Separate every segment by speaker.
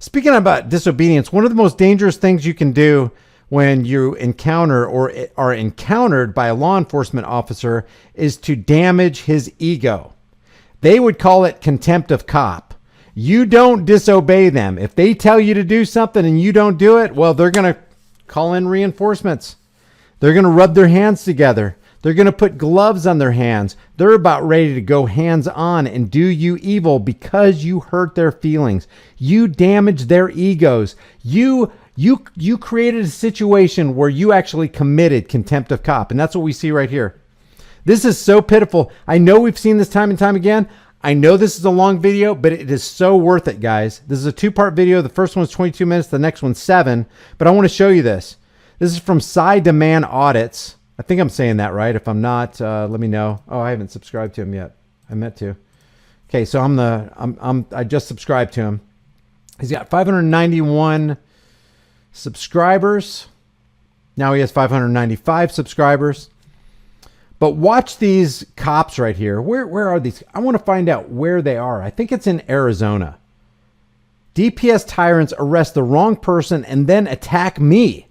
Speaker 1: Speaking about disobedience, one of the most dangerous things you can do when you encounter or are encountered by a law enforcement officer is to damage his ego. They would call it contempt of cop. You don't disobey them. If they tell you to do something and you don't do it, well, they're going to call in reinforcements. They're going to rub their hands together. They're going to put gloves on their hands. They're about ready to go hands on and do you evil because you hurt their feelings. You damaged their egos. You created a situation where you actually committed contempt of cop. And that's what we see right here. This is so pitiful. I know we've seen this time and time again. I know this is a long video, but it is so worth it, guys. This is a 2-part video. The first one is 22 minutes. The next one's 7. But I want to show you this. This is from Side Demand Audits. I think I'm saying that right. If I'm not, let me know. Oh, I haven't subscribed to him yet. I meant to. Okay, so I just subscribed to him. He's got 591 subscribers. Now he has 595 subscribers. But watch these cops right here. Where are these? I want to find out where they are. I think it's in Arizona. DPS tyrants arrest the wrong person and then attack me.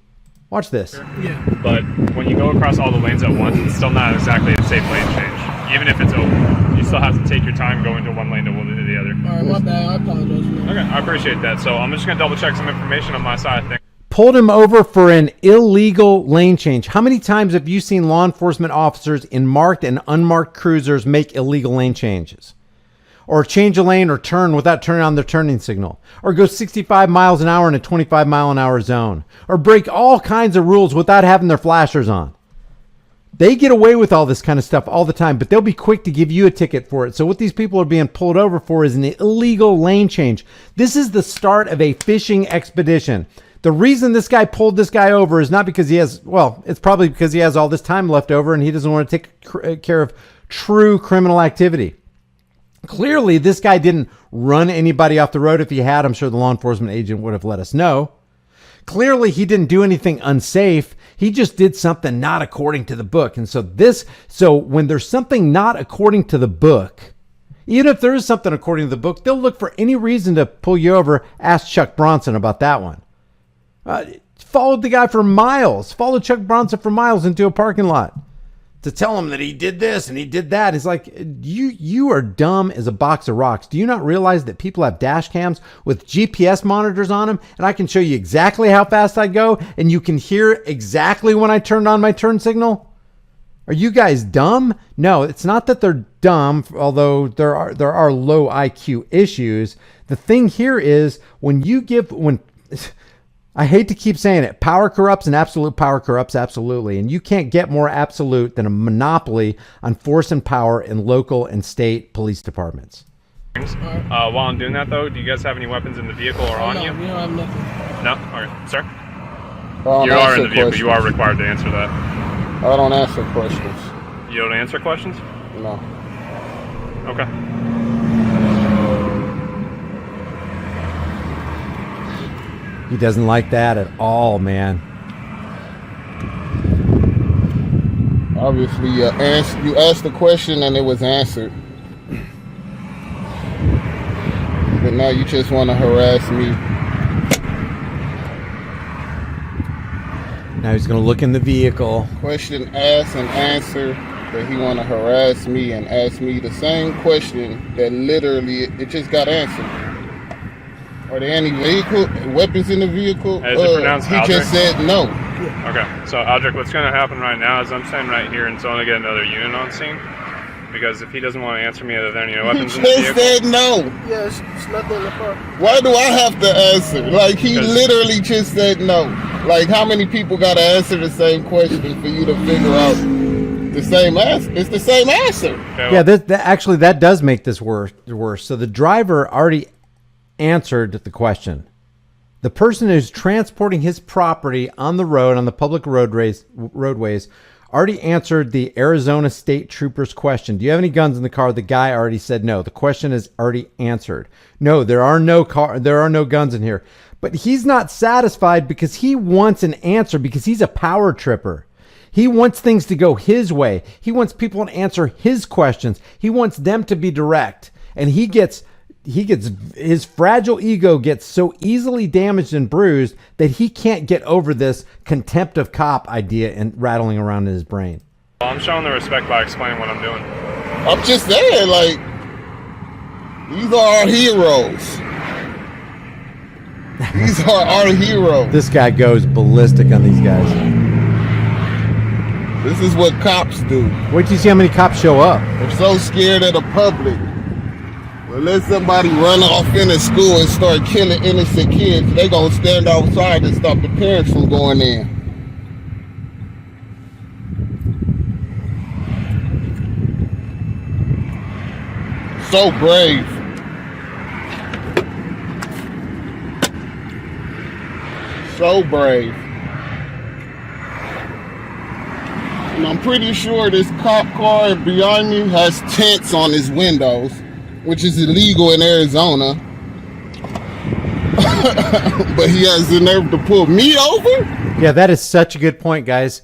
Speaker 1: Watch this.
Speaker 2: Yeah. But when you go across all the lanes at once, it's still not exactly a safe lane change. Even if it's open, you still have to take your time going to one lane to the other.
Speaker 3: All right, my bad. I apologize.
Speaker 2: Okay, I appreciate that. So I'm just going to double check some information on my side.
Speaker 1: Pulled him over for an illegal lane change. How many times have you seen law enforcement officers in marked and unmarked cruisers make illegal lane changes? Or change a lane or turn without turning on their turning signal? Or go 65 miles an hour in a 25 mile an hour zone? Or break all kinds of rules without having their flashers on? They get away with all this kind of stuff all the time, but they'll be quick to give you a ticket for it. So what these people are being pulled over for is an illegal lane change. This is the start of a fishing expedition. The reason this guy pulled this guy over is not because he has, well, it's probably because he has all this time left over and he doesn't want to take care of true criminal activity. Clearly, this guy didn't run anybody off the road. If he had, I'm sure the law enforcement agent would have let us know. Clearly, he didn't do anything unsafe. He just did something not according to the book. And so when there's something not according to the book, even if there is something according to the book, they'll look for any reason to pull you over. Ask Chuck Bronson about that one. Followed the guy for miles. Followed Chuck Bronson for miles into a parking lot to tell him that he did this and he did that. It's like, you are dumb as a box of rocks. Do you not realize that people have dash cams with GPS monitors on them? And I can show you exactly how fast I go and you can hear exactly when I turned on my turn signal. Are you guys dumb? No, it's not that they're dumb, although there are low IQ issues. The thing here is I hate to keep saying it, power corrupts and absolute power corrupts absolutely. And you can't get more absolute than a monopoly on force and power in local and state police departments.
Speaker 2: While I'm doing that, though, do you guys have any weapons in the vehicle or on you?
Speaker 3: We don't have nothing.
Speaker 2: No? All right. Sir? You are in the vehicle. You are required to answer that.
Speaker 4: I don't answer questions.
Speaker 2: You don't answer questions?
Speaker 4: No.
Speaker 2: Okay.
Speaker 1: He doesn't like that at all, man.
Speaker 4: Obviously, you asked the question and it was answered. But now you just want to harass me.
Speaker 1: Now he's going to look in the vehicle.
Speaker 4: Question asked and answered, but he want to harass me and ask me the same question that literally it just got answered. Are there any weapons in the vehicle?
Speaker 2: Is it pronounced
Speaker 4: he
Speaker 2: Aldrich?
Speaker 4: just said no.
Speaker 2: Okay, so Aldrich, what's going to happen right now is I'm standing right here until I get another unit on scene. Because if he doesn't want to answer me, are there any weapons in the vehicle?
Speaker 4: He just said no.
Speaker 3: Yeah, it's nothing in the car.
Speaker 4: Why do I have to answer? Like, he literally just said no. Like, how many people got to answer the same question for you to figure out the same answer? It's the same answer.
Speaker 1: Okay, well, yeah, that does make this worse. So the driver already answered the question. The person who's transporting his property on the road, on the public roadways, already answered the Arizona State Trooper's question. Do you have any guns in the car? The guy already said no. The question is already answered. No, there are no guns in here. But he's not satisfied because he wants an answer because he's a power tripper. He wants things to go his way. He wants people to answer his questions. He wants them to be direct. And he gets his fragile ego gets so easily damaged and bruised that he can't get over this contempt of cop idea and rattling around in his brain.
Speaker 2: Well, I'm showing the respect by explaining what I'm doing.
Speaker 4: I'm just saying, like, these are our heroes. These are our heroes.
Speaker 1: This guy goes ballistic on these guys.
Speaker 4: This is what cops do.
Speaker 1: Wait till you see how many cops show up.
Speaker 4: They're so scared of the public. Well, let somebody run off into school and start killing innocent kids. They gonna stand outside and stop the parents from going in. So brave. So brave. And I'm pretty sure this cop car behind me has tints on his windows, which is illegal in Arizona. But he has the nerve to pull me over?
Speaker 1: Yeah, that is such a good point, guys.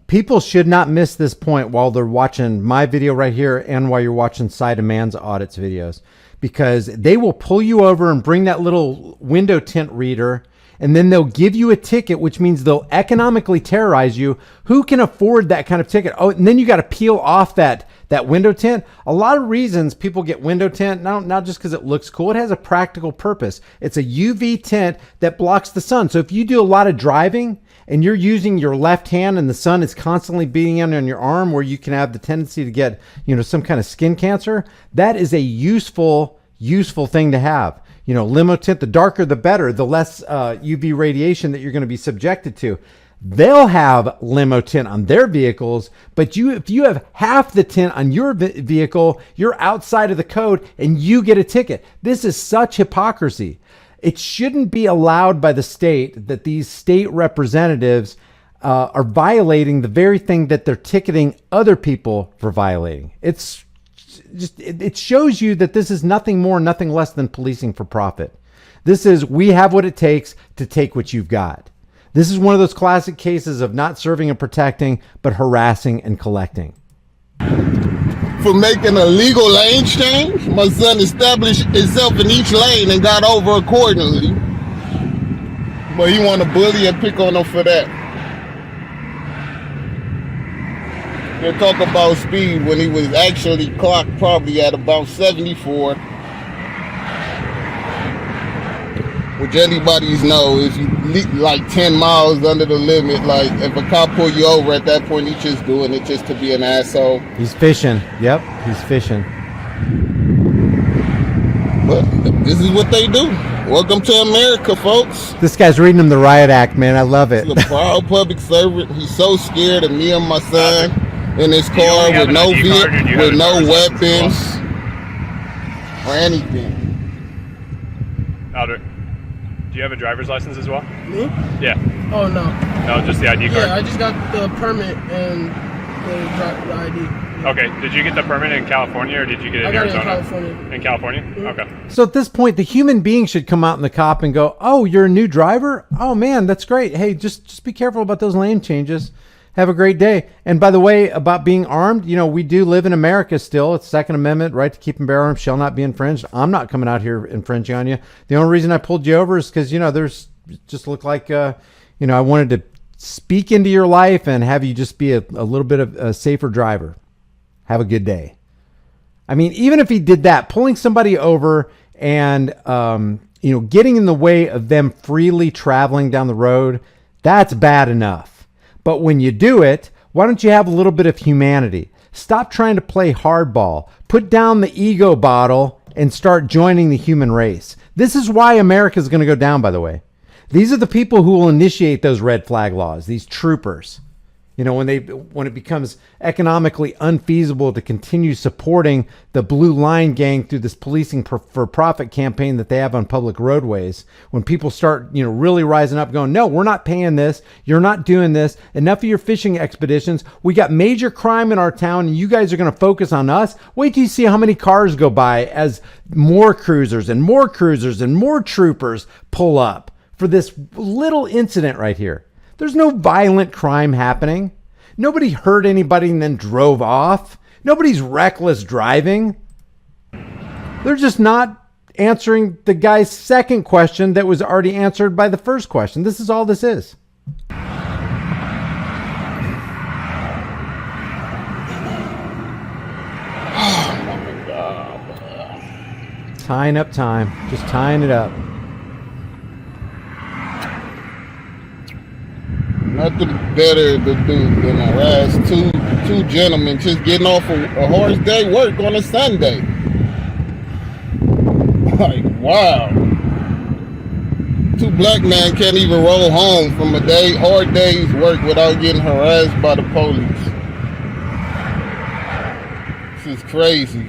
Speaker 1: People should not miss this point while they're watching my video right here and while you're watching Side of Man's audits videos, because they will pull you over and bring that little window tint reader, and then they'll give you a ticket, which means they'll economically terrorize you. Who can afford that kind of ticket? Oh, and then you got to peel off that window tint. A lot of reasons people get window tint, not just because it looks cool. It has a practical purpose. It's a UV tint that blocks the sun. So if you do a lot of driving and you're using your left hand and the sun is constantly beating in on your arm where you can have the tendency to get, some kind of skin cancer, that is a useful thing to have. Limo tint, the darker the better, the less UV radiation that you're going to be subjected to. They'll have limo tint on their vehicles, but if you have half the tint on your vehicle, you're outside of the code and you get a ticket. This is such hypocrisy. It shouldn't be allowed by the state that these state representatives are violating the very thing that they're ticketing other people for violating. It shows you that this is nothing more, nothing less than policing for profit. This is, we have what it takes to take what you've got. This is one of those classic cases of not serving and protecting, but harassing and collecting.
Speaker 4: For making a legal lane change, my son established himself in each lane and got over accordingly. But he want to bully and pick on him for that. They talk about speed when he was actually clocked probably at about 74. Which anybody's know, if you like 10 miles under the limit, like if a cop pull you over at that point, he's just doing it just to be an asshole.
Speaker 1: He's fishing. Yep, he's fishing.
Speaker 4: But this is what they do. Welcome to America, folks.
Speaker 1: This guy's reading him the riot act, man. I love it.
Speaker 4: He's a proud public servant. He's so scared of me and my son in his car with no with no weapons or anything.
Speaker 2: Alder, do you have a driver's license as well?
Speaker 3: Me?
Speaker 2: Yeah.
Speaker 3: Oh, no.
Speaker 2: No, just the ID card?
Speaker 3: Yeah, I just got the permit and the ID.
Speaker 2: Okay. Did you get the permit in California or did you get it in Arizona?
Speaker 3: I got it in California.
Speaker 2: In California?
Speaker 3: Mm-hmm.
Speaker 2: Okay.
Speaker 1: So at this point, the human being should come out in the cop and go, "Oh, you're a new driver? Oh man, that's great. Hey, just be careful about those lane changes. Have a great day." And by the way, about being armed, we do live in America still. It's Second Amendment, right to keep and bear arms shall not be infringed. I'm not coming out here infringing on you. The only reason I pulled you over is because, there's just looked like, I wanted to speak into your life and have you just be a little bit of a safer driver. Have a good day. I mean, even if he did that, pulling somebody over and, getting in the way of them freely traveling down the road, that's bad enough. But when you do it, why don't you have a little bit of humanity? Stop trying to play hardball. Put down the ego bottle and start joining the human race. This is why America is going to go down, by the way. These are the people who will initiate those red flag laws, these troopers. When it becomes economically unfeasible to continue supporting the Blue Line Gang through this policing for profit campaign that they have on public roadways, when people start, really rising up going, "No, we're not paying this. You're not doing this. Enough of your fishing expeditions. We got major crime in our town and you guys are going to focus on us." Wait till you see how many cars go by as more cruisers and more troopers pull up for this little incident right here. There's no violent crime happening. Nobody hurt anybody and then drove off. Nobody's reckless driving. They're just not answering the guy's second question that was already answered by the first question. This is all this is. Tying up time. Just tying it up.
Speaker 4: Nothing better to do than harass two gentlemen just getting off a horse day work on a Sunday. Like, wow. Two black men can't even roll home from a hard day's work without getting harassed by the police. This is crazy.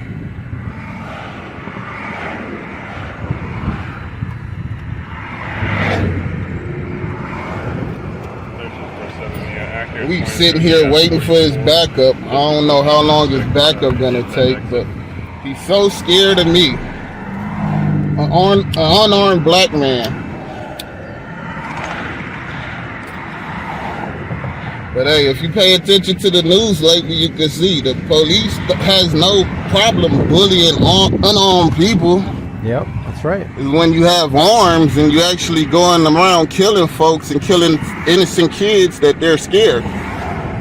Speaker 4: We sitting here waiting for his backup. I don't know how long his backup gonna take, but he's so scared of me. An unarmed black man. But hey, if you pay attention to the news lately, you can see the police has no problem bullying unarmed people.
Speaker 1: Yep, that's right.
Speaker 4: Is when you have arms and you actually going around killing folks and killing innocent kids that they're scared.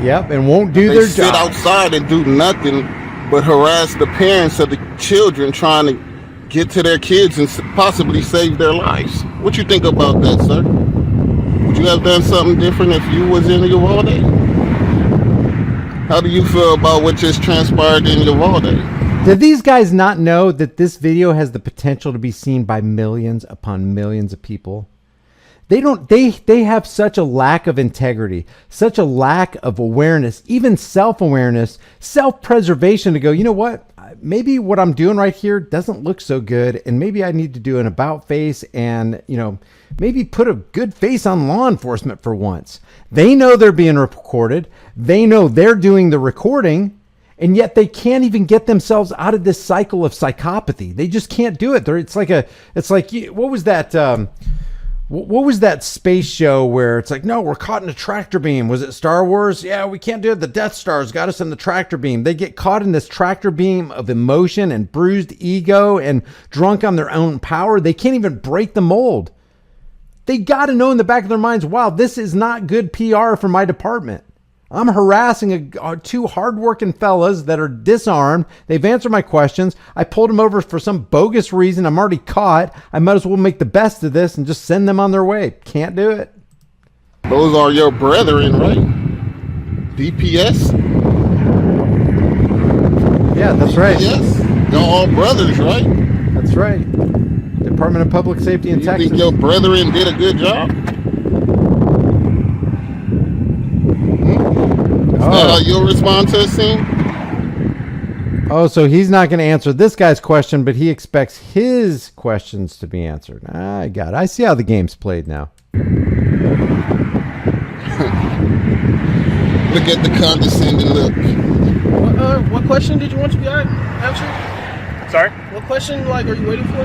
Speaker 1: Yep, and won't do
Speaker 4: They
Speaker 1: their
Speaker 4: sit
Speaker 1: job.
Speaker 4: outside and do nothing but harass the parents of the children trying to get to their kids and possibly save their lives. What you think about that, sir? Would you have done something different if you was in Uvalde? How do you feel about what just transpired in Uvalde?
Speaker 1: Did these guys not know that this video has the potential to be seen by millions upon millions of people? They have such a lack of integrity, such a lack of awareness, even self-awareness, self-preservation to go, you know what? Maybe what I'm doing right here doesn't look so good, and maybe I need to do an about face and, maybe put a good face on law enforcement for once. They know they're being recorded. They know they're doing the recording, and yet they can't even get themselves out of this cycle of psychopathy. They just can't do it. It's like what was that? What was that space show where it's like, no, we're caught in a tractor beam? Was it Star Wars? Yeah, we can't do it. The Death Star's got us in the tractor beam. They get caught in this tractor beam of emotion and bruised ego and drunk on their own power. They can't even break the mold. They got to know in the back of their minds, wow, this is not good PR for my department. I'm harassing two hardworking fellas that are disarmed. They've answered my questions. I pulled them over for some bogus reason. I'm already caught. I might as well make the best of this and just send them on their way. Can't do it.
Speaker 4: Those are your brethren, right? DPS?
Speaker 1: Yeah, that's right.
Speaker 4: Yes. Y'all all brothers, right?
Speaker 1: That's right. Department of Public Safety in
Speaker 4: You
Speaker 1: Texas.
Speaker 4: think your brethren did a good job? Is that how you'll respond to a scene?
Speaker 1: Oh, so he's not going to answer this guy's question, but he expects his questions to be answered. I got it. I see how the game's played now.
Speaker 4: Look at the condescending look.
Speaker 3: What question did you want to be answered?
Speaker 2: Sorry?
Speaker 3: What question, are you waiting for?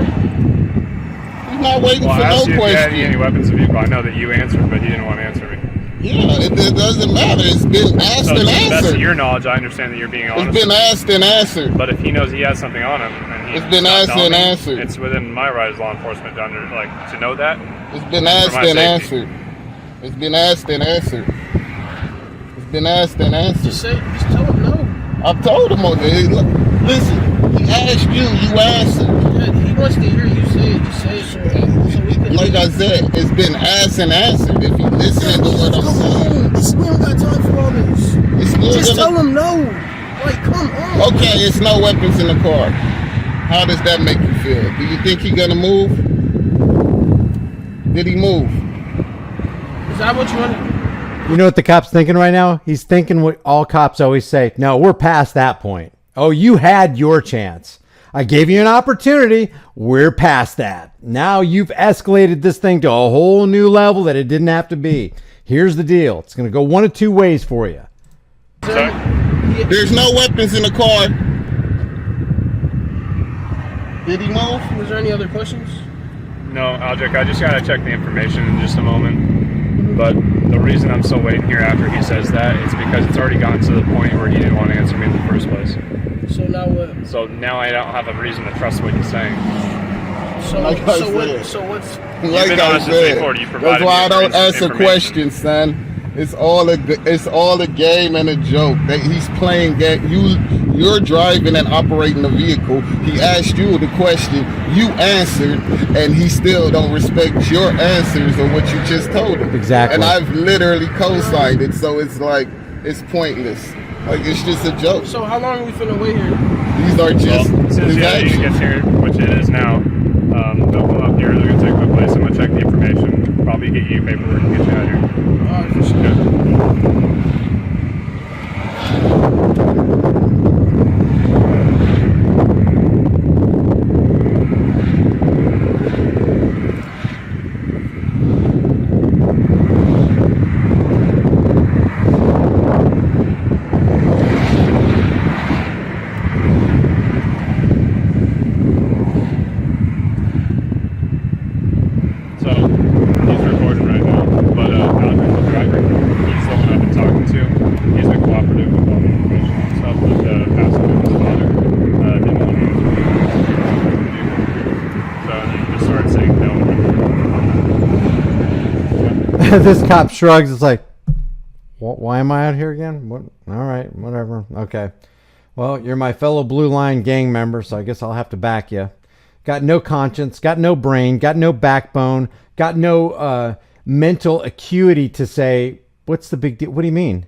Speaker 4: He's not waiting
Speaker 2: Well,
Speaker 4: for
Speaker 2: I asked
Speaker 4: no
Speaker 2: you if you had
Speaker 4: question.
Speaker 2: any weapons of vehicle. I know that you answered, but you didn't want to answer me.
Speaker 4: Yeah, it doesn't matter. It's been asked
Speaker 2: So to
Speaker 4: and
Speaker 2: the best
Speaker 4: answered.
Speaker 2: of your knowledge, I understand that you're being honest.
Speaker 4: It's been asked and answered.
Speaker 2: But if he knows he has something on him, and
Speaker 4: It's been asked and answered.
Speaker 2: it's within my right as law enforcement to know that.
Speaker 4: It's been asked
Speaker 2: my
Speaker 4: and
Speaker 2: safety.
Speaker 4: answered. It's been asked and answered. It's been asked and answered.
Speaker 3: Just tell him no.
Speaker 4: I told him, okay, look, listen, he asked you, you answered.
Speaker 3: Yeah, he wants to hear you say it. Just say it so we can.
Speaker 4: Like I said, it's been asked and answered. If you listen to what I'm saying,
Speaker 3: We don't got time for all this.
Speaker 4: it's still
Speaker 3: Just tell
Speaker 4: gonna...
Speaker 3: him no. Come on.
Speaker 4: Okay, it's no weapons in the car. How does that make you feel? Do you think he gonna move? Did he move?
Speaker 3: Is that what you want to do?
Speaker 1: You know what the cop's thinking right now? He's thinking what all cops always say. No, we're past that point. Oh, you had your chance. I gave you an opportunity. We're past that. Now you've escalated this thing to a whole new level that it didn't have to be. Here's the deal. It's going to go one of two ways for you.
Speaker 2: Sorry?
Speaker 4: There's no weapons in the car. Did he move?
Speaker 3: Was there any other questions?
Speaker 2: No, Aldrich, I just gotta check the information in just a moment. But the reason I'm still waiting here after he says that is because it's already gotten to the point where he didn't want to answer me in the first place.
Speaker 3: So now what?
Speaker 2: So now I don't have a reason to trust what he's saying.
Speaker 3: So,
Speaker 4: Like I
Speaker 3: so,
Speaker 4: said.
Speaker 3: what, so what's
Speaker 4: Like
Speaker 2: been
Speaker 4: I
Speaker 2: honest and
Speaker 4: said,
Speaker 2: straightforward. You provided
Speaker 4: that's why I
Speaker 2: me
Speaker 4: don't
Speaker 2: with
Speaker 4: answer
Speaker 2: information.
Speaker 4: questions, son. It's all a game and a joke. That he's playing game. You're driving and operating a vehicle. He asked you the question, you answered, and he still don't respect your answers or what you just told him.
Speaker 1: Exactly.
Speaker 4: And I've literally co-signed it, so it's like it's pointless. Like it's just a joke.
Speaker 3: so? How long are we finna wait here?
Speaker 4: These are just
Speaker 2: Well, as soon as
Speaker 4: his
Speaker 2: the other unit
Speaker 4: actions.
Speaker 2: gets here, which it is now, they'll come up here. They're gonna take my place. I'm gonna check the information. Probably get you paperwork and get you out of here.
Speaker 3: Alright, for sure.
Speaker 2: So he's recording right now, but Alfred, the driver, he's the one I've been talking to. He's been cooperative with all the information and stuff, but the passenger, his father, didn't want to use the vehicle. So he just started saying no.
Speaker 1: This cop shrugs. It's like, why am I out here again? What? All right, whatever. Okay. Well, you're my fellow Blue Line gang member, so I guess I'll have to back you. Got no conscience, got no brain, got no backbone, got no mental acuity to say, what's the big deal? What do you mean?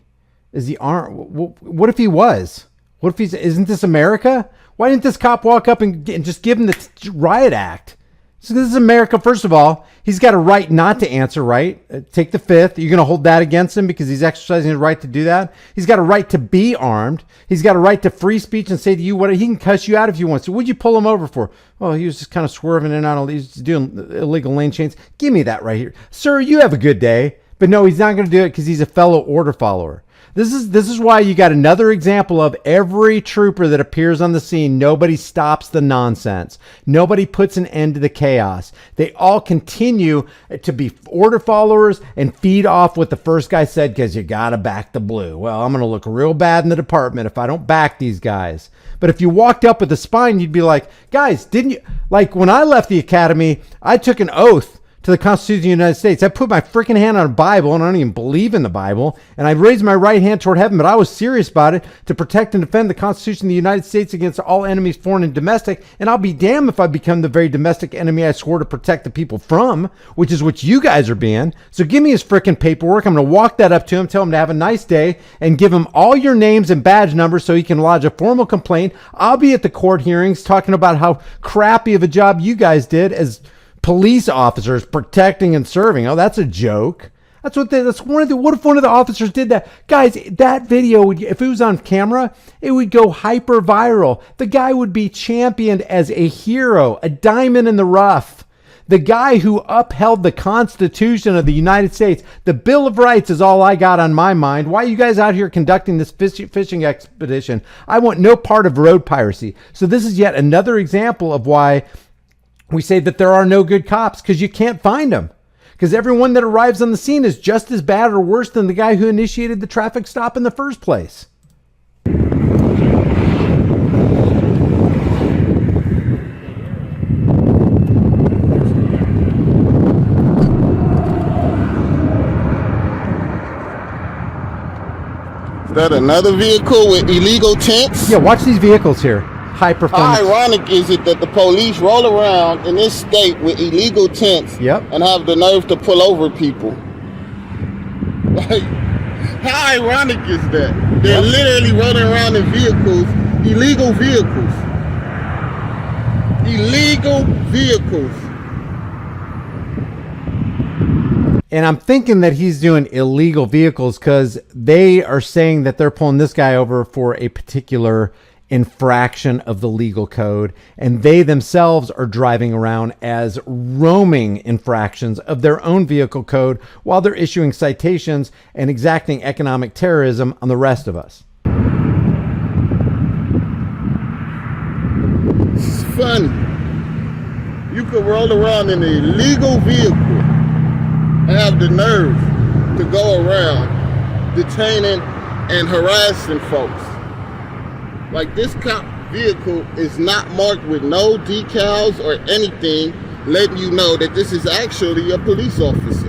Speaker 1: Is he armed? What if he was? What if he's, isn't this America? Why didn't this cop walk up and just give him the riot act? So this is America. First of all, he's got a right not to answer, right? Take the fifth. You're going to hold that against him because he's exercising his right to do that. He's got a right to be armed. He's got a right to free speech and say to you what he can cuss you out if you want. So what'd you pull him over for? Well, he was just kind of swerving in and out. He's doing illegal lane change. Give me that right here. Sir, you have a good day. But no, he's not going to do it because he's a fellow order follower. This is why you got another example of every trooper that appears on the scene. Nobody stops the nonsense. Nobody puts an end to the chaos. They all continue to be order followers and feed off what the first guy said because you got to back the blue. Well, I'm going to look real bad in the department if I don't back these guys. But if you walked up with a spine, you'd be like, guys, didn't you? Like when I left the academy, I took an oath to the Constitution of the United States. I put my freaking hand on a Bible, and I don't even believe in the Bible, and I raised my right hand toward heaven, but I was serious about it, to protect and defend the Constitution of the United States against all enemies, foreign and domestic, and I'll be damned if I become the very domestic enemy I swore to protect the people from, which is what you guys are being. So give me his freaking paperwork. I'm going to walk that up to him, tell him to have a nice day, and give him all your names and badge numbers so he can lodge a formal complaint. I'll be at the court hearings talking about how crappy of a job you guys did as police officers protecting and serving. Oh, that's a joke. What if one of the officers did that? Guys, that video would, if it was on camera, it would go hyper viral. The guy would be championed as a hero, a diamond in the rough. The guy who upheld the Constitution of the United States. The Bill of Rights is all I got on my mind. Why are you guys out here conducting this fishing expedition? I want no part of road piracy. So this is yet another example of why we say that there are no good cops, because you can't find them. Because everyone that arrives on the scene is just as bad or worse than the guy who initiated the traffic stop in the first place.
Speaker 4: Is that another vehicle with illegal tints?
Speaker 1: Yeah, watch these vehicles here. High performance.
Speaker 4: How ironic is it that the police roll around in this state with illegal tints and have the nerve to pull over people? Like, how ironic is that? They're literally rolling around in vehicles, illegal vehicles. Illegal vehicles.
Speaker 1: And I'm thinking that he's doing illegal vehicles because they are saying that they're pulling this guy over for a particular infraction of the legal code, and they themselves are driving around as roaming infractions of their own vehicle code while they're issuing citations and exacting economic terrorism on the rest of us.
Speaker 4: It's funny. You could roll around in an illegal vehicle and have the nerve to go around detaining and harassing folks. Like this cop vehicle is not marked with no decals or anything, letting you know that this is actually a police officer.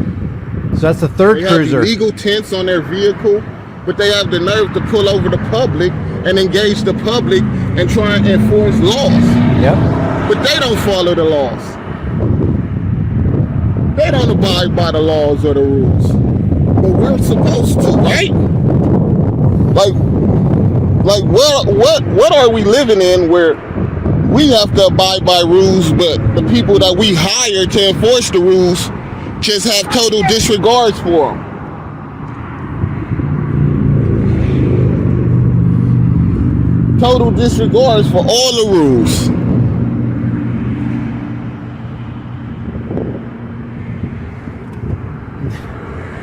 Speaker 1: So that's the third
Speaker 4: They
Speaker 1: cruiser.
Speaker 4: have illegal tints on their vehicle, but they have the nerve to pull over the public and engage the public and try and enforce laws.
Speaker 1: Yep.
Speaker 4: But they don't follow the laws. They don't abide by the laws or the rules. But we're supposed to, right? Like what are we living in where we have to abide by rules, but the people that we hire to enforce the rules just have total disregards for them? Total disregards for all the rules.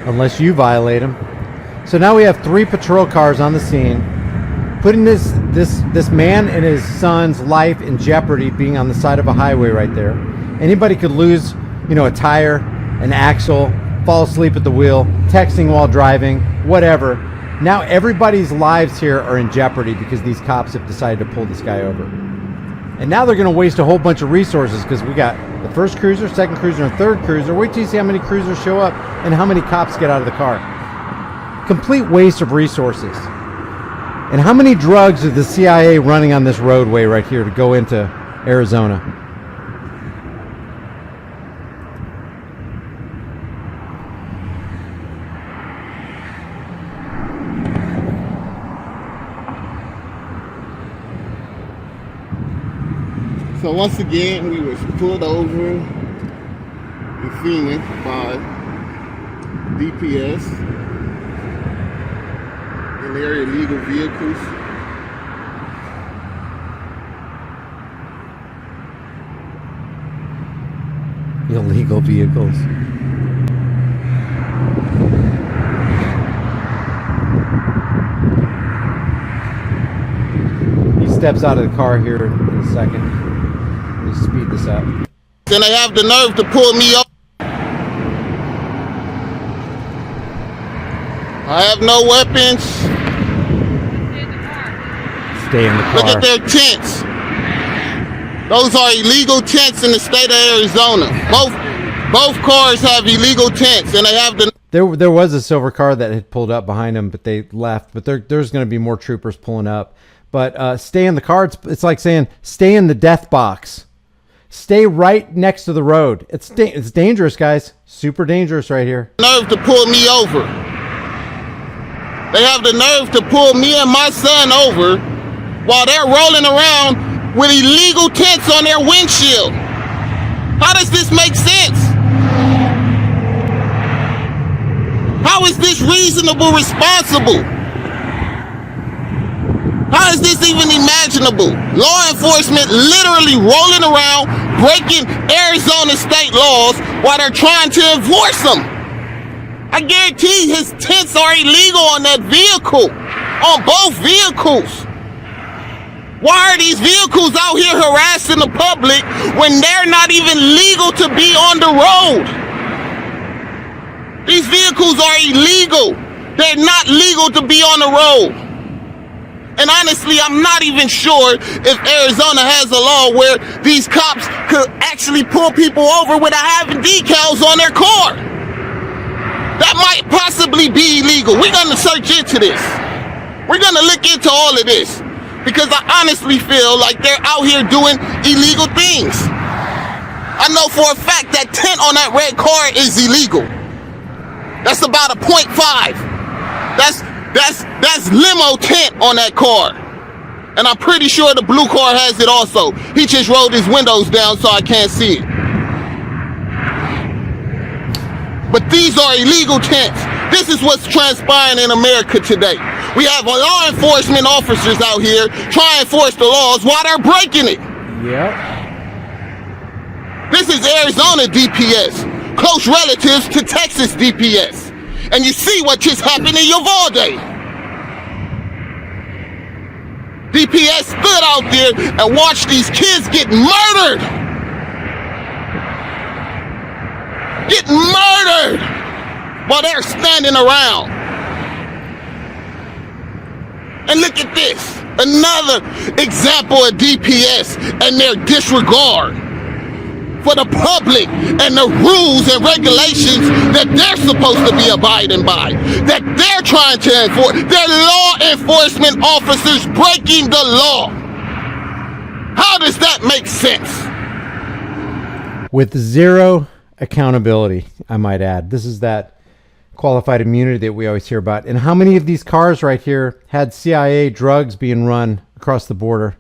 Speaker 1: Unless you violate them. So now we have 3 patrol cars on the scene, putting this man and his son's life in jeopardy, being on the side of a highway right there. Anybody could lose, a tire, an axle, fall asleep at the wheel, texting while driving, whatever. Now everybody's lives here are in jeopardy because these cops have decided to pull this guy over. And now they're going to waste a whole bunch of resources because we got the first cruiser, second cruiser, and third cruiser. Wait till you see how many cruisers show up and how many cops get out of the car. Complete waste of resources. And how many drugs is the CIA running on this roadway right here to go into Arizona?
Speaker 4: So once again, we was pulled over in Phoenix by DPS in their illegal vehicles.
Speaker 1: Illegal vehicles. He steps out of the car here in a second. Let me speed this up.
Speaker 4: Then they have the nerve to pull me up. I have no weapons.
Speaker 1: Stay in the car.
Speaker 4: Look at their tents. Those are illegal tents in the state of Arizona. Both cars have illegal tents, and they have the.
Speaker 1: There was a silver car that had pulled up behind them, but they left. But there's going to be more troopers pulling up. But stay in the car. It's like saying stay in the death box. Stay right next to the road. It's dangerous, guys. Super dangerous right here.
Speaker 4: Nerve to pull me over. They have the nerve to pull me and my son over while they're rolling around with illegal tents on their windshield. How does this make sense? How is this reasonable, responsible? How is this even imaginable? Law enforcement literally rolling around, breaking Arizona state laws while they're trying to enforce them. I guarantee his tents are illegal on that vehicle, on both vehicles. Why are these vehicles out here harassing the public when they're not even legal to be on the road? These vehicles are illegal. They're not legal to be on the road. And honestly, I'm not even sure if Arizona has a law where these cops could actually pull people over without having decals on their car. That might possibly be illegal. We're going to search into this. We're going to look into all of this because I honestly feel like they're out here doing illegal things. I know for a fact that tint on that red car is illegal. That's about a 0.5. That's limo tint on that car. And I'm pretty sure the blue car has it also. He just rolled his windows down so I can't see it. But these are illegal tents. This is what's transpiring in America today. We have law enforcement officers out here trying to enforce the laws while they're breaking it.
Speaker 1: Yep.
Speaker 4: This is Arizona DPS, close relatives to Texas DPS. And you see what just happened in Uvalde. DPS stood out there and watched these kids get murdered. Get murdered while they're standing around. And look at this. Another example of DPS and their disregard for the public and the rules and regulations that they're supposed to be abiding by, that they're trying to enforce. They're law enforcement officers breaking the law. How does that make sense?
Speaker 1: With zero accountability, I might add. This is that qualified immunity that we always hear about. And how many of these cars right here had CIA drugs being run across the border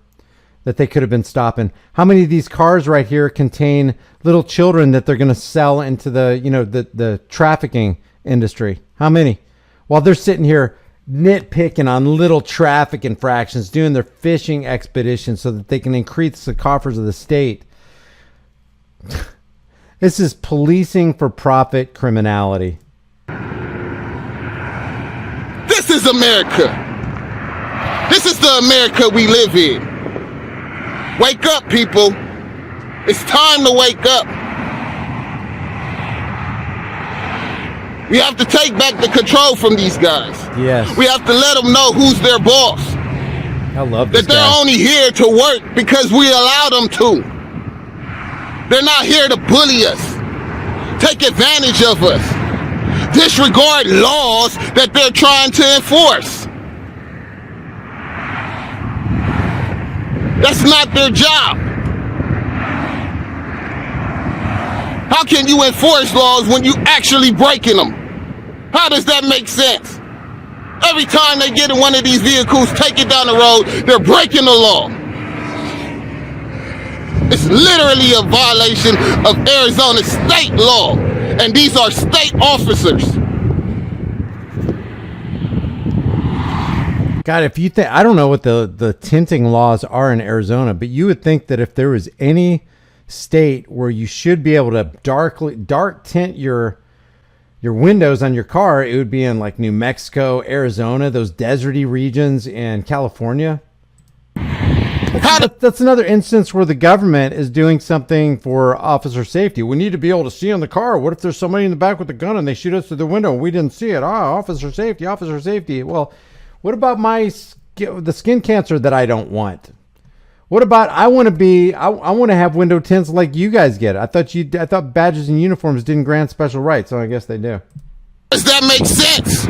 Speaker 1: that they could have been stopping? How many of these cars right here contain little children that they're going to sell into the, the trafficking industry? How many? While they're sitting here nitpicking on little traffic infractions, doing their fishing expeditions so that they can increase the coffers of the state. This is policing for profit criminality.
Speaker 4: This is America. This is the America we live in. Wake up, people. It's time to wake up. We have to take back the control from these guys.
Speaker 1: Yes.
Speaker 4: We have to let them know who's their boss.
Speaker 1: I love this
Speaker 4: that they're
Speaker 1: guy.
Speaker 4: only here to work because we allow them to. They're not here to bully us, take advantage of us, disregard laws that they're trying to enforce. That's not their job. How can you enforce laws when you actually breaking them? How does that make sense? Every time they get in one of these vehicles, take it down the road, they're breaking the law. It's literally a violation of Arizona state law. And these are state officers.
Speaker 1: God, if you think, I don't know what the tinting laws are in Arizona, but you would think that if there was any state where you should be able to dark tint your windows on your car, it would be in like New Mexico, Arizona, those deserty regions in California. That's another instance where the government is doing something for officer safety. We need to be able to see on the car. What if there's somebody in the back with a gun and they shoot us through the window and we didn't see it? Officer safety, officer safety. Well, what about the skin cancer that I don't want? What about I want to have window tints like you guys get? I thought badges and uniforms didn't grant special rights, so I guess they do.
Speaker 4: Does that make sense?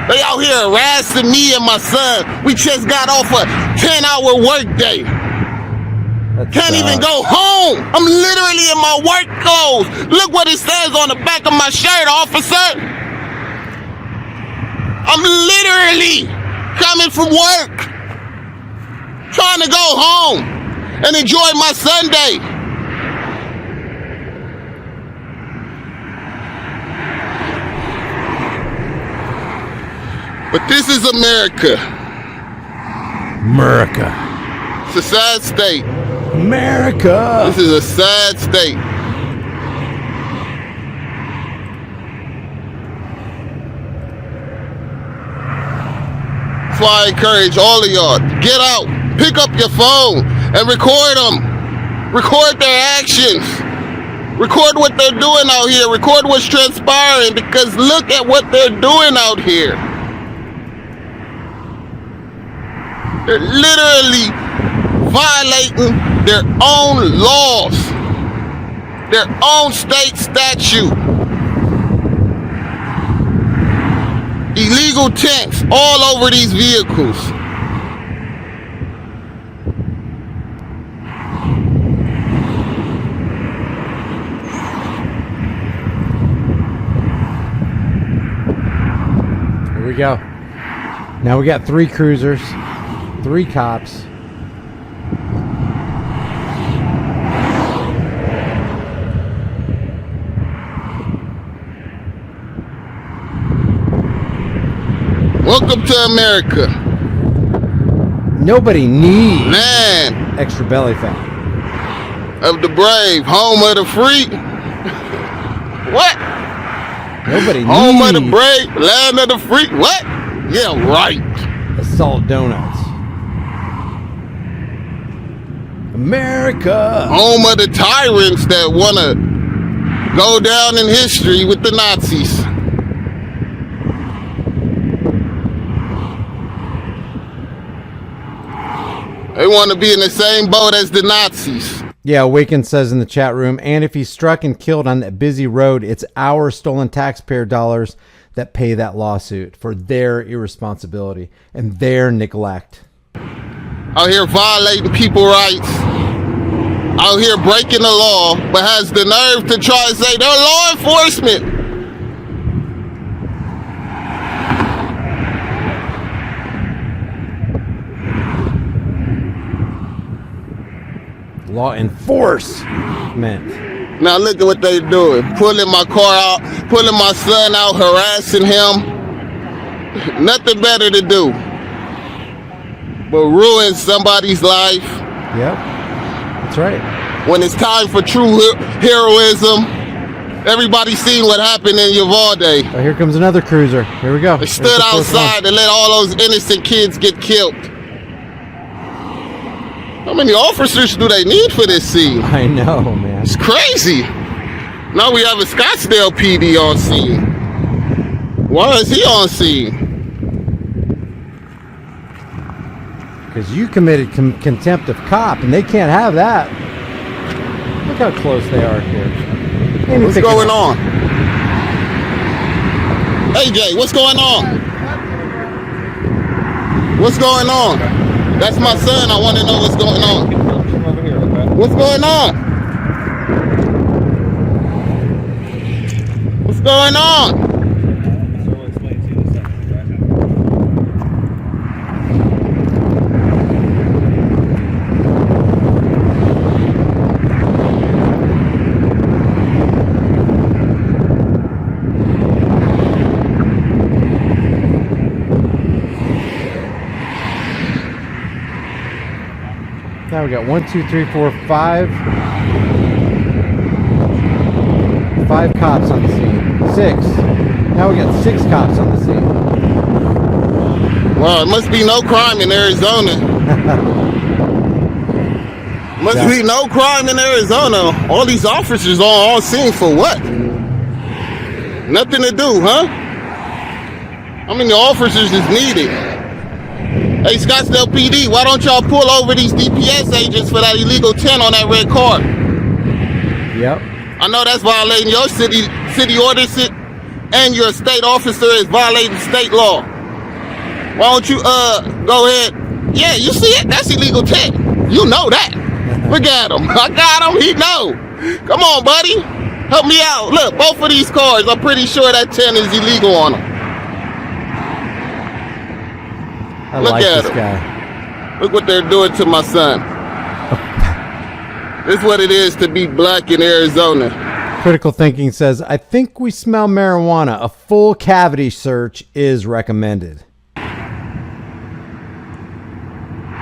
Speaker 4: They out here harassing me and my son. We just got off a 10-hour workday. Can't even go home. I'm literally in my work clothes. Look what it says on the back of my shirt, officer. I'm literally coming from work, trying to go home and enjoy my Sunday. But this is America.
Speaker 1: America.
Speaker 4: It's a sad state.
Speaker 1: America.
Speaker 4: This is a sad state. That's why I encourage all of y'all, get out, pick up your phone and record them. Record their actions. Record what they're doing out here. Record what's transpiring, because look at what they're doing out here. They're literally violating their own laws, their own state statute. Illegal tints all over these vehicles.
Speaker 1: Here we go. Now we got 3 cruisers, 3 cops.
Speaker 4: Welcome to America.
Speaker 1: Nobody needs
Speaker 4: Land
Speaker 1: extra belly fat.
Speaker 4: of the brave, home of the free. What?
Speaker 1: Nobody
Speaker 4: Home
Speaker 1: needs
Speaker 4: of the brave, land of the free. What? Yeah, right.
Speaker 1: assault donuts. America.
Speaker 4: Home of the tyrants that wanna go down in history with the Nazis. They want to be in the same boat as the Nazis.
Speaker 1: Yeah, Awaken says in the chat room, and if he's struck and killed on that busy road, it's our stolen taxpayer dollars that pay that lawsuit for their irresponsibility and their neglect.
Speaker 4: Out here violating people's rights. Out here breaking the law, but has the nerve to try and say they're law enforcement.
Speaker 1: Law enforcement.
Speaker 4: Now look at what they're doing. Pulling my car out, pulling my son out, harassing him. Nothing better to do but ruin somebody's life.
Speaker 1: Yep, that's right.
Speaker 4: When it's time for true heroism, everybody's seen what happened in Uvalde.
Speaker 1: Oh, here comes another cruiser. Here we go.
Speaker 4: They stood outside and let all those innocent kids get killed. How many officers do they need for this scene?
Speaker 1: I know, man.
Speaker 4: It's crazy. Now we have a Scottsdale PD on scene. Why is he on scene?
Speaker 1: Because you committed contempt of cop, and they can't have that. Look how close they are here.
Speaker 4: What's going on? Hey, Jay, what's going on? What's going on? That's my son. I want to know what's going on.
Speaker 2: Over here, okay?
Speaker 4: What's going on? What's going on?
Speaker 2: So we'll explain to you in a second,
Speaker 1: Now we got 1, 2, 3, 4, 5. 5 cops on the scene. 6. Now we got 6 cops on the scene.
Speaker 4: Well, it must be no crime in Arizona. Must be no crime in Arizona. All these officers on scene for what? Nothing to do, huh? How many officers is needed? Hey, Scottsdale PD, why don't y'all pull over these DPS agents for that illegal tint on that red car?
Speaker 1: Yep.
Speaker 4: I know that's violating your city orders, and your state officer is violating state law. Why don't you go ahead? Yeah, you see it? That's illegal tint. You know that. Look at him. I got him. He know. Come on, buddy. Help me out. Look, both of these cars, I'm pretty sure that tint is illegal on them.
Speaker 1: I
Speaker 4: Look
Speaker 1: like
Speaker 4: at
Speaker 1: this
Speaker 4: him.
Speaker 1: guy.
Speaker 4: Look what they're doing to my son. This is what it is to be black in Arizona.
Speaker 1: Critical Thinking says, I think we smell marijuana. A full cavity search is recommended.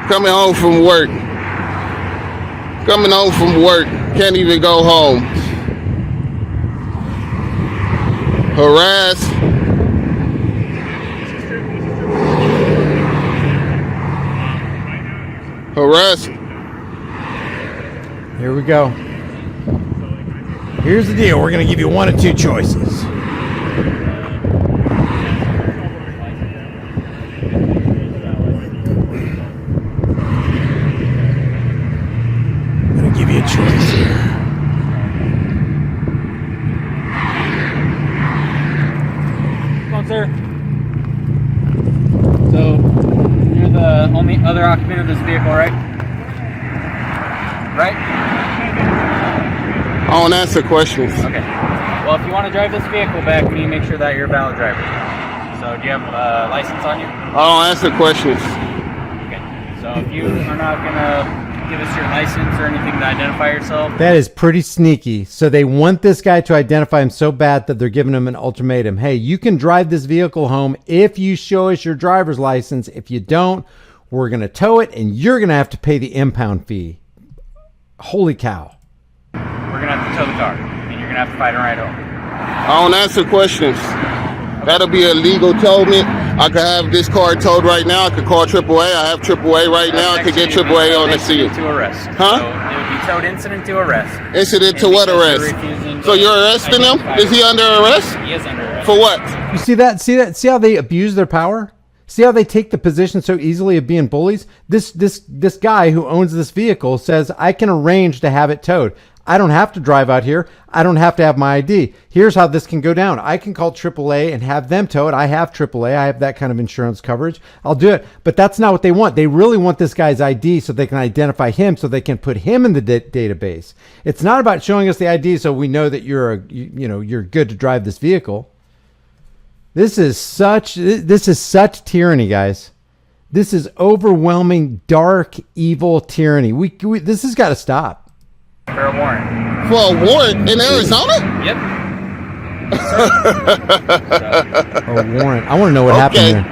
Speaker 4: Coming home from work. Coming home from work. Can't even go home. Harass. Harass.
Speaker 1: Here we go. Here's the deal. We're going to give you one of two choices. I'm going to give you a choice here.
Speaker 5: Come on, sir. So, you're the only other occupant of this vehicle, right? Right?
Speaker 4: I don't answer questions.
Speaker 5: Okay. Well, if you want to drive this vehicle back, we need to make sure that you're a valid driver. So, do you have a license on you?
Speaker 4: I don't answer questions.
Speaker 5: Okay. So, if you are not going to give us your license or anything to identify yourself.
Speaker 1: That is pretty sneaky. So they want this guy to identify him so bad that they're giving him an ultimatum. Hey, you can drive this vehicle home if you show us your driver's license. If you don't, we're going to tow it and you're going to have to pay the impound fee. Holy cow.
Speaker 5: We're going to have to tow the car, and you're going to have to fight a ride home.
Speaker 4: I don't answer questions. That'll be a legal towment. I could have this car towed right now. I could call AAA. I have AAA right now. I could get AAA on the scene.
Speaker 5: To arrest.
Speaker 4: Huh?
Speaker 5: So it would be towed incident to arrest.
Speaker 4: Incident to what arrest? So you're arresting him? Is he under arrest?
Speaker 5: He is under arrest.
Speaker 4: For what?
Speaker 1: You see that? See how they abuse their power? See how they take the position so easily of being bullies? This guy who owns this vehicle says, I can arrange to have it towed. I don't have to drive out here. I don't have to have my ID. Here's how this can go down. I can call AAA and have them tow it. I have AAA. I have that kind of insurance coverage. I'll do it. But that's not what they want. They really want this guy's ID so they can identify him, so they can put him in the database. It's not about showing us the ID so we know that you're good to drive this vehicle. This is such tyranny, guys. This is overwhelming, dark, evil tyranny. This has got to stop.
Speaker 5: For a warrant.
Speaker 4: For a warrant in Arizona?
Speaker 5: Yep.
Speaker 1: A warrant. I want to know what happened there.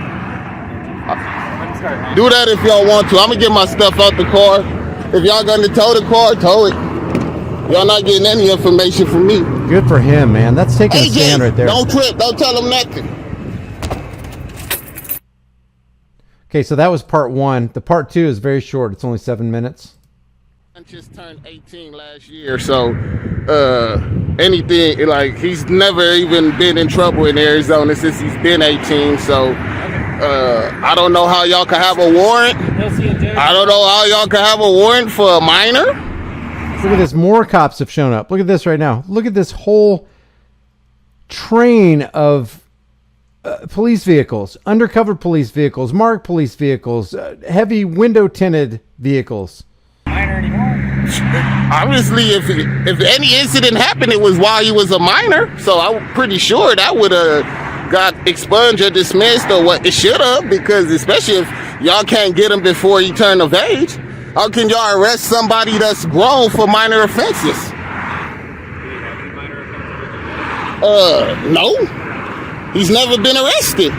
Speaker 4: Do that if y'all want to. I'm gonna get my stuff out the car. If y'all gonna tow the car, tow it. Y'all not getting any information from me.
Speaker 1: Good for him, man. That's taking a stand right there.
Speaker 4: Don't trip. Don't tell him nothing.
Speaker 1: Okay, so that was part one. The part two is very short. It's only 7 minutes.
Speaker 4: I just turned 18 last year, so anything, like, he's never even been in trouble in Arizona since he's been 18, so I don't know how y'all can have a warrant. I don't know how y'all can have a warrant for a minor.
Speaker 1: Look at this. More cops have shown up. Look at this right now. Look at this whole train of police vehicles, undercover police vehicles, marked police vehicles, heavy window tinted vehicles.
Speaker 5: Minor anymore?
Speaker 4: Obviously, if any incident happened, it was while he was a minor. So I'm pretty sure that would have got expunged or dismissed, or what it should have, because especially if y'all can't get him before he turned of age, how can y'all arrest somebody that's grown for minor offenses? No. He's never been arrested.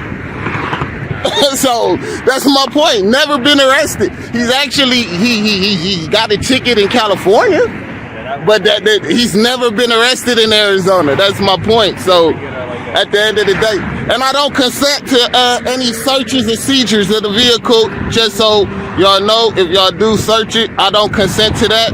Speaker 4: So that's my point. Never been arrested. He's actually he got a ticket in California, but that he's never been arrested in Arizona. That's my point. So at the end of the day, and I don't consent to any searches or seizures of the vehicle. Just so y'all know, if y'all do search it, I don't consent to that.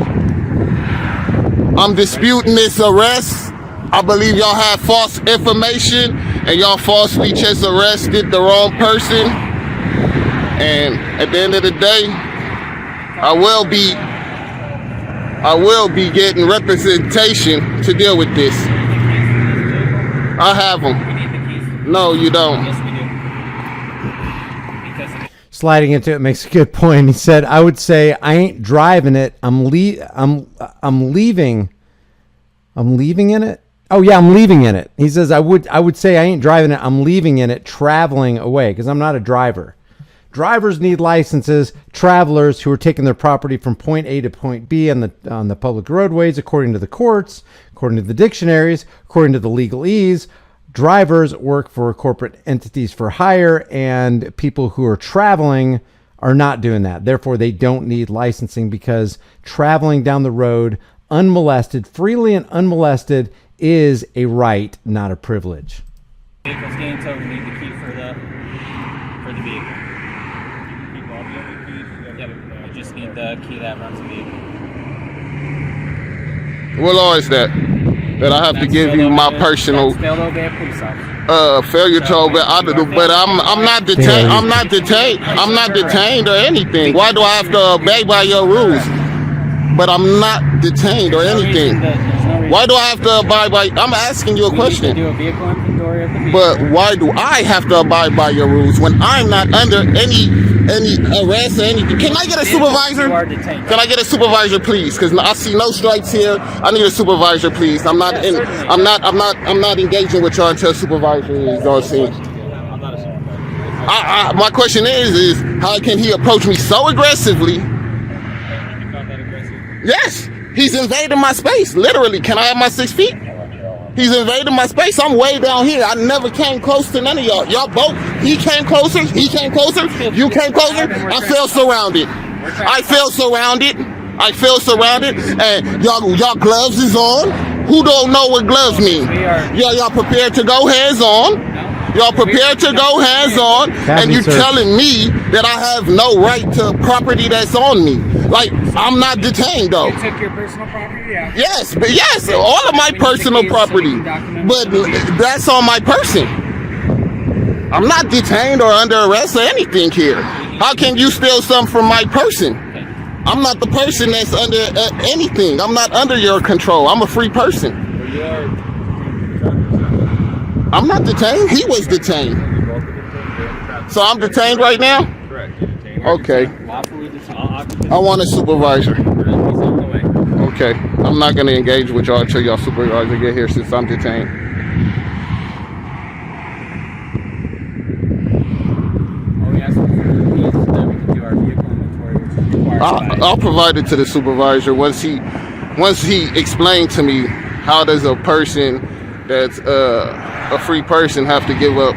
Speaker 4: I'm disputing this arrest. I believe y'all have false information and y'all falsely just arrested the wrong person. And at the end of the day, I will be getting representation to deal with this. I have them. No, you don't.
Speaker 1: Sliding into it makes a good point. He said, I would say I ain't driving it. I'm leaving in it. Oh yeah, I'm leaving in it. He says, I would say I ain't driving it. I'm leaving in it, traveling away, because I'm not a driver. Drivers need licenses. Travelers who are taking their property from point A to point B on the public roadways, according to the courts, according to the dictionaries, according to the legalese, drivers work for corporate entities for hire, and people who are traveling are not doing that. Therefore, they don't need licensing, because traveling down the road unmolested, freely and unmolested, is a right, not a privilege.
Speaker 5: Vehicle's getting towed. We need the key for the vehicle. Yep. I just need the key that runs the vehicle.
Speaker 4: What law is that? That I have to give you my personal
Speaker 5: failure to obey a police officer.
Speaker 4: Failure to obey. But I'm not detained. I'm not detained. I'm not detained or anything. Why do I have to obey by your rules? But I'm not detained or anything. Why do I have to abide by? I'm asking you a question.
Speaker 5: Do a vehicle inventory of the vehicle.
Speaker 4: But why do I have to abide by your rules when I'm not under any arrest or anything? Can I get a supervisor? Can I get a supervisor, please? Because I see no strikes here. I need a supervisor, please. I'm not engaging with y'all until a supervisor is on scene. My question is how can he approach me so aggressively? Yes, he's invading my space. Literally, can I have my 6 feet? He's invading my space. I'm way down here. I never came close to none of y'all. Y'all both, he came closer, you came closer, I felt surrounded. And y'all gloves is on. Who don't know what gloves mean? Y'all prepared to go hands on. Y'all prepared to go hands-on, and you telling me that I have no right to property that's on me. Like, I'm not detained, though.
Speaker 5: You took your personal property out.
Speaker 4: Yes, but yes, all of my personal property. But that's on my person. I'm not detained or under arrest or anything here. How can you steal something from my person? I'm not the person that's under anything. I'm not under your control. I'm a free person. I'm not detained. He was detained. So I'm detained right now?
Speaker 2: Correct.
Speaker 4: Okay. I want a supervisor. Okay. I'm not going to engage with y'all until y'all supervisor get here since I'm detained. I'll provide it to the supervisor once he explained to me how does a person that's a free person have to give up.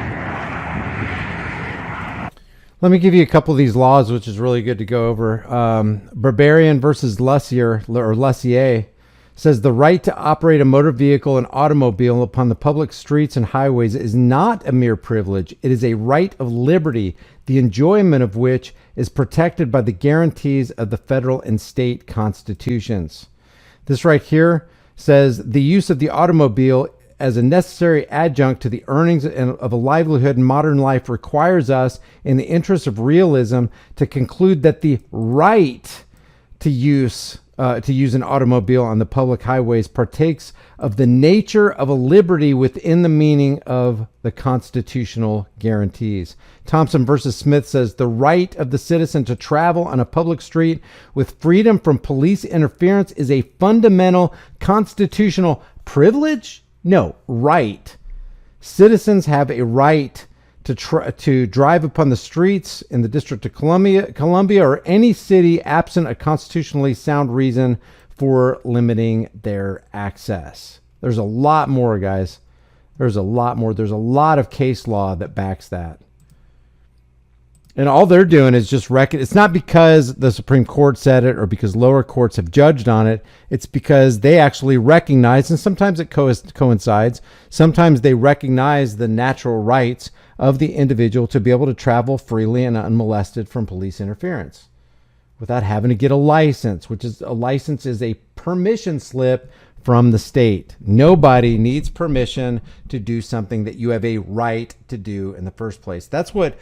Speaker 1: Let me give you a couple of these laws, which is really good to go over. Barbarian versus Lessier says the right to operate a motor vehicle and automobile upon the public streets and highways is not a mere privilege. It is a right of liberty, the enjoyment of which is protected by the guarantees of the federal and state constitutions. This right here says the use of the automobile as a necessary adjunct to the earnings of a livelihood in modern life requires us, in the interest of realism, to conclude that the right to use an automobile on the public highways partakes of the nature of a liberty within the meaning of the constitutional guarantees. Thompson versus Smith says the right of the citizen to travel on a public street with freedom from police interference is a fundamental constitutional privilege? No, right. Citizens have a right to drive upon the streets in the District of Columbia or any city absent a constitutionally sound reason for limiting their access. There's a lot more, guys. There's a lot more. There's a lot of case law that backs that. And all they're doing is just it's not because the Supreme Court said it or because lower courts have judged on it. It's because they actually recognize, and sometimes it coincides, sometimes they recognize the natural rights of the individual to be able to travel freely and unmolested from police interference without having to get a license, which is a license is a permission slip from the state. Nobody needs permission to do something that you have a right to do in the first place. That's what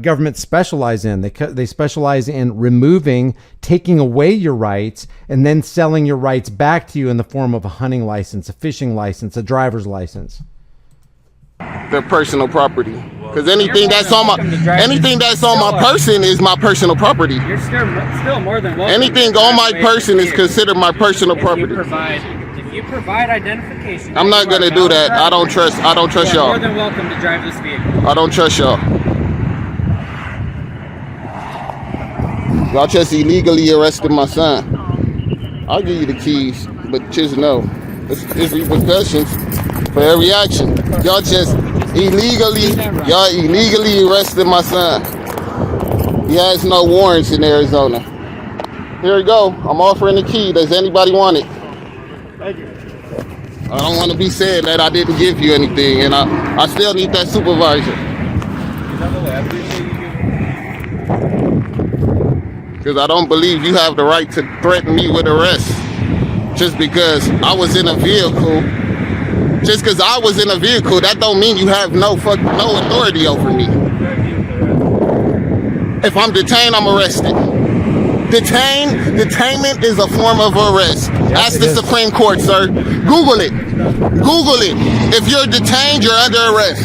Speaker 1: governments specialize in. They specialize in taking away your rights, and then selling your rights back to you in the form of a hunting license, a fishing license, a driver's license.
Speaker 4: Their personal property. Because anything that's on my person is my personal property.
Speaker 5: You're still more than welcome.
Speaker 4: Anything on my person is considered my personal property.
Speaker 5: If you provide identification,
Speaker 4: I'm not gonna do that. I don't trust y'all.
Speaker 5: More than welcome to drive this vehicle.
Speaker 4: I don't trust y'all. Y'all just illegally arrested my son. I'll give you the keys, but just know it's repercussions for every action. Y'all just illegally arrested my son. He has no warrants in Arizona. Here we go. I'm offering the key. Does anybody want it?
Speaker 3: Thank you.
Speaker 4: I don't want to be saying that I didn't give you anything, and I still need that supervisor. Because I don't believe you have the right to threaten me with arrest just because I was in a vehicle. Just because I was in a vehicle, that don't mean you have no authority over me. If I'm detained, I'm arrested. Detainment is a form of arrest. Ask the Supreme Court, sir. Google it. Google it. If you're detained, you're under arrest.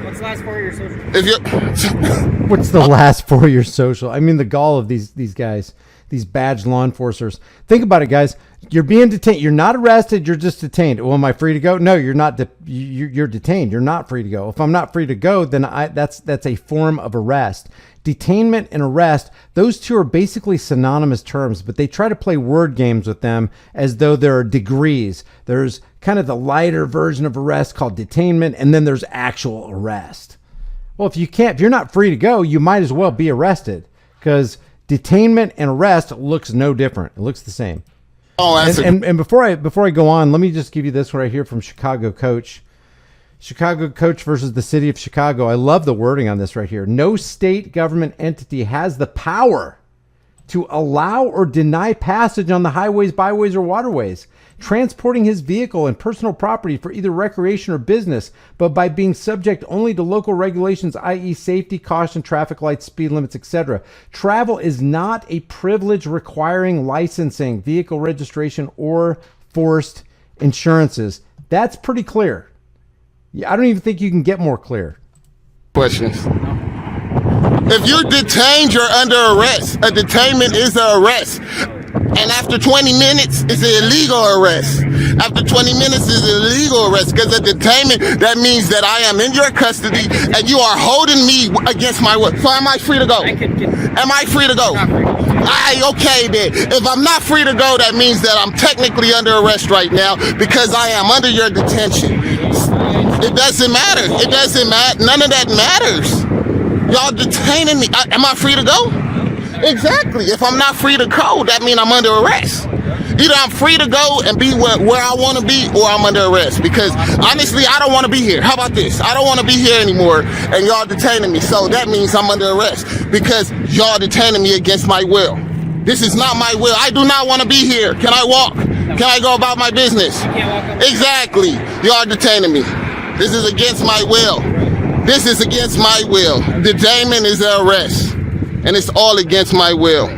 Speaker 5: What's the last 4 of your social?
Speaker 1: What's the last 4 of your social? I mean, the gall of these guys, these badge law enforcers. Think about it, guys. You're being detained. You're not arrested. You're just detained. Well, am I free to go? No, you're not. You're detained. You're not free to go. If I'm not free to go, then that's a form of arrest. Detainment and arrest, those two are basically synonymous terms, but they try to play word games with them as though there are degrees. There's kind of the lighter version of arrest called detainment, and then there's actual arrest. Well, if you're not free to go, you might as well be arrested, because detainment and arrest looks no different. It looks the same. And before I go on, let me just give you this one right here from Chicago Coach. Chicago coach versus the city of Chicago. I love the wording on this right here. No state government entity has the power to allow or deny passage on the highways, byways, or waterways, transporting his vehicle and personal property for either recreation or business, but by being subject only to local regulations, i.e. safety, caution, traffic lights, speed limits, etc. Travel is not a privilege requiring licensing, vehicle registration, or forced insurances. That's pretty clear. I don't even think you can get more clear.
Speaker 4: Questions. If you're detained, you're under arrest. A detainment is an arrest. And after 20 minutes, it's an illegal arrest. After 20 minutes is an illegal arrest, because a detainment, that means that I am in your custody and you are holding me against my will. So am I free to go? Am I free to go? Okay then. If I'm not free to go, that means that I'm technically under arrest right now because I am under your detention. It doesn't matter. It doesn't matter. None of that matters. Y'all detaining me. Am I free to go? Exactly. If I'm not free to go, that means I'm under arrest. Either I'm free to go and be where I want to be, or I'm under arrest. Because honestly, I don't want to be here. How about this? I don't want to be here anymore, and y'all detaining me. So that means I'm under arrest because y'all detaining me against my will. This is not my will. I do not want to be here. Can I walk? Can I go about my business? Exactly. Y'all detaining me. This is against my will. This is against my will. Detainment is an arrest. And it's all against my will.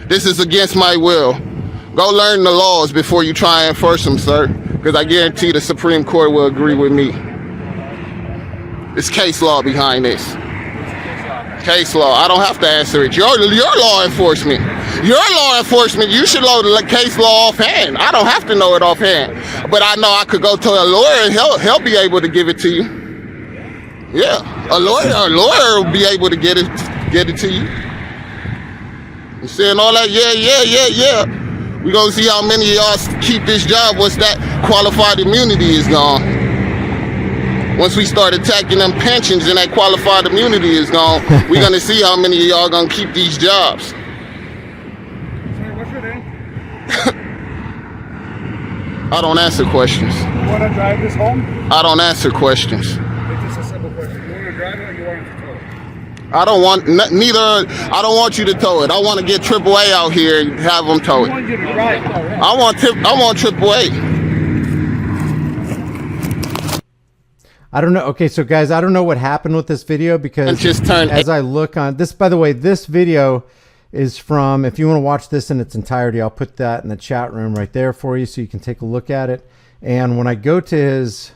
Speaker 4: This is against my will. Go learn the laws before you try and enforce them, sir. Because I guarantee the Supreme Court will agree with me. It's case law behind this. Case law. I don't have to answer it. Your law enforcement. Your law enforcement, you should know the case law offhand. I don't have to know it offhand. But I know I could go to a lawyer and he'll be able to give it to you. Yeah. A lawyer will be able to get it to you. You saying all that? Yeah. We gonna see how many of y'all keep this job once that qualified immunity is gone. Once we start attacking them pensions and that qualified immunity is gone, we're gonna see how many of y'all gonna keep these jobs.
Speaker 2: Sir, what's your name?
Speaker 4: I don't answer questions.
Speaker 2: You want to drive this home?
Speaker 4: I don't answer questions.
Speaker 2: It's just a simple question. You want to drive it or you want it to tow it?
Speaker 4: I don't want neither. I don't want you to tow it. I want to get AAA out here and have them tow it.
Speaker 2: I want you to drive.
Speaker 4: I want AAA.
Speaker 1: I don't know. Okay, so guys, I don't know what happened with this video because
Speaker 4: just turn
Speaker 1: as I look on this, by the way, this video is from, if you want to watch this in its entirety, I'll put that in the chat room right there for you so you can take a look at it. And when I go to his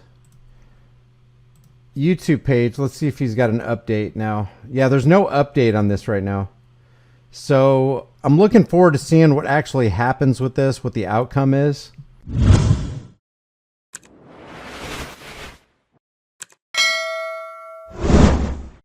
Speaker 1: YouTube page, let's see if he's got an update now. Yeah, there's no update on this right now. So I'm looking forward to seeing what actually happens with this, what the outcome is.